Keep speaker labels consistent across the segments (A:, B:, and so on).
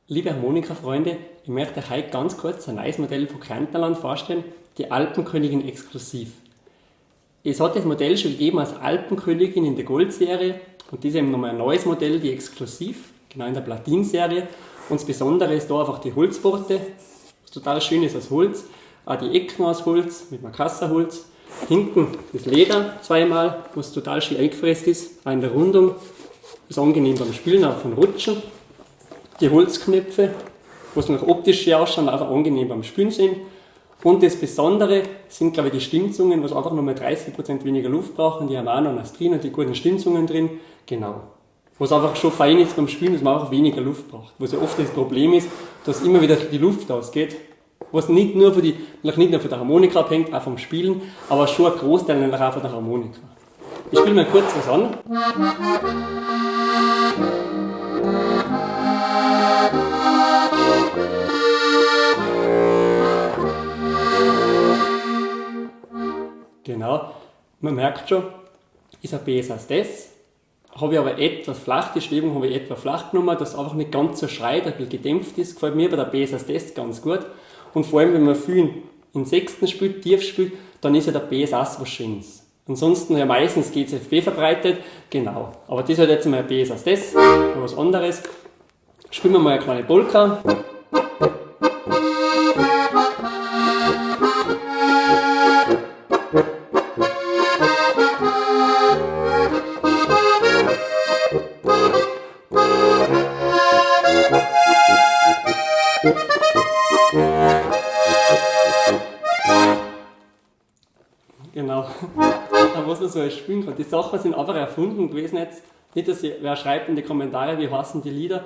A: Liebe Harmonika-Freunde, ich möchte euch heute ganz kurz ein neues Modell von Kärntnerland vorstellen, die Alpenkönigin Exklusiv. Es hat das Modell schon gegeben als Alpenkönigin in der Gold-Serie und das ist eben nochmal ein neues Modell, die Exklusiv, genau in der Platin-Serie. Und das Besondere ist da einfach die Holzborte, was total schön ist aus Holz, auch die Ecken aus Holz mit Makasserholz. Hinten das Leder zweimal, was total schön eingefräst ist, auch in der Rundung, ist angenehm beim Spielen, auch von Rutschen. Die Holzknöpfe, was noch optisch schön ausschauen, einfach angenehm beim Spielen sind. Und das Besondere sind, glaube ich, die Stimmzungen, was einfach nochmal 30% weniger Luft brauchen. Die haben auch noch Nastrin und die guten Stimmzungen drin. Genau. Was einfach schon fein ist beim Spielen, dass man auch weniger Luft braucht. Was ja oft das Problem ist, dass immer wieder die Luft ausgeht. Was nicht nur von der Harmonika abhängt, auch vom Spielen, aber schon ein Großteil auch von der Harmonika. Ich spiele mal kurz was an. Genau, man merkt schon, ist ein besser als das. Habe ich aber etwas flach, die Schwebung habe ich etwa flach genommen, dass es einfach nicht ganz so schreit, ein bisschen gedämpft ist. Gefällt mir bei der besser als das ganz gut. Und vor allem, wenn man viel in Sechsten spielt, tief spielt, dann ist ja der Bass auch was Schönes. Ansonsten ja meistens GCFB verbreitet, genau. Aber das ist halt jetzt mal ein besser als das, oder was anderes. Spielen wir mal eine kleine Polka. Genau, was man so alles spielen kann. Die Sachen sind einfach erfunden gewesen jetzt. Nicht, dass wer schreibt in die Kommentare, wie heißen die Lieder.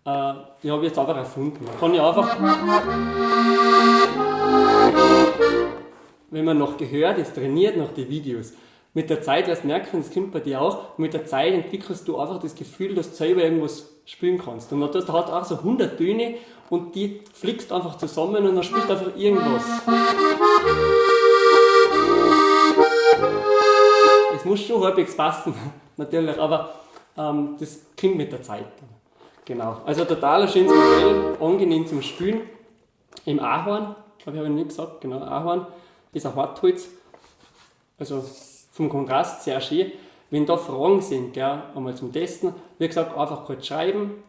A: Die habe ich jetzt einfach erfunden. Man kann ja einfach, wenn man noch gehört ist, trainiert nach die Videos. Mit der Zeit wirst du merken, das kommt bei dir auch, mit der Zeit entwickelst du einfach das Gefühl, dass du selber irgendwas spielen kannst. Und dann hast du halt auch so 100 Töne und die flickst einfach zusammen und dann spielst du einfach irgendwas. Es muss schon halbwegs passen, natürlich, aber das klingt mit der Zeit. Genau, also total schönes Modell, angenehm zum Spielen. Im Ahorn, habe ich nicht gesagt, genau, Ahorn ist ein Hartholz, also vom Kontrast sehr schön. Wenn da Fragen sind, gell, einmal zum Testen, wie gesagt, einfach kurz schreiben,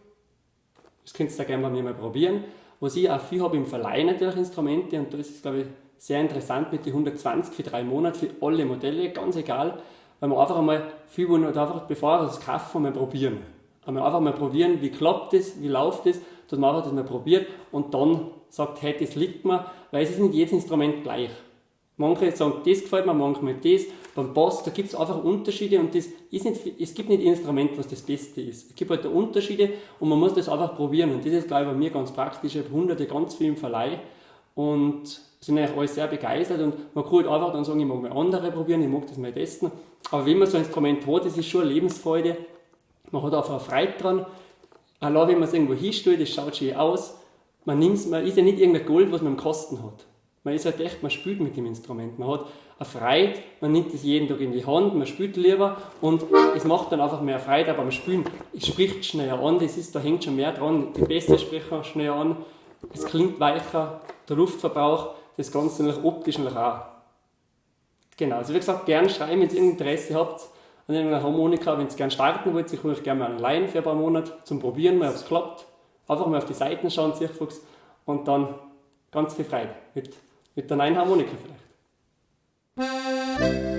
A: das könnt ihr gerne bei mir mal probieren. Was ich auch viel habe im Verleih natürlich Instrumente und da ist es, glaube ich, sehr interessant mit den 120 für 3 Monate für alle Modelle, ganz egal, weil man einfach einmal viel wollen oder einfach bevor wir das kaufen, mal probieren. Einfach mal probieren, wie klappt das, wie läuft das, dass man einfach das mal probiert und dann sagt, hey, das liegt mir, weil es ist nicht jedes Instrument gleich. Manche sagen, das gefällt mir, manchmal das. Beim Bass, da gibt es einfach Unterschiede und das ist nicht, es gibt nicht ein Instrument, was das Beste ist. Es gibt halt Unterschiede und man muss das einfach probieren und das ist, glaube ich, bei mir ganz praktisch. Ich habe hunderte ganz viel im Verleih und sind eigentlich alle sehr begeistert und man kann halt einfach dann sagen, ich mag mal andere probieren, ich mag das mal testen. Aber wenn man so ein Instrument hat, das ist schon eine Lebensfreude. Man hat einfach Freude dran. Allein wenn man es irgendwo hinstellt, das schaut schön aus. Man ist ja nicht irgendein Gold, was man im Kasten hat. Man ist halt echt, man spielt mit dem Instrument. Man hat eine Freude, man nimmt es jeden Tag in die Hand, man spielt lieber und es macht dann einfach mehr Freude, aber beim Spielen, es spricht schneller an, da hängt schon mehr dran. Die Bässe sprechen schneller an, es klingt weicher, der Luftverbrauch, das Ganze noch optisch noch auch. Genau, also wie gesagt, gerne schreiben, wenn ihr Interesse habt an einer Harmonika, wenn ihr gerne starten wollt, ich hole euch gerne mal einen Leihen für ein paar Monate zum Probieren, mal ob es klappt. Einfach mal auf die Seiten schauen, Zierfuchs, und dann ganz viel Freude mit der neuen Harmonika vielleicht.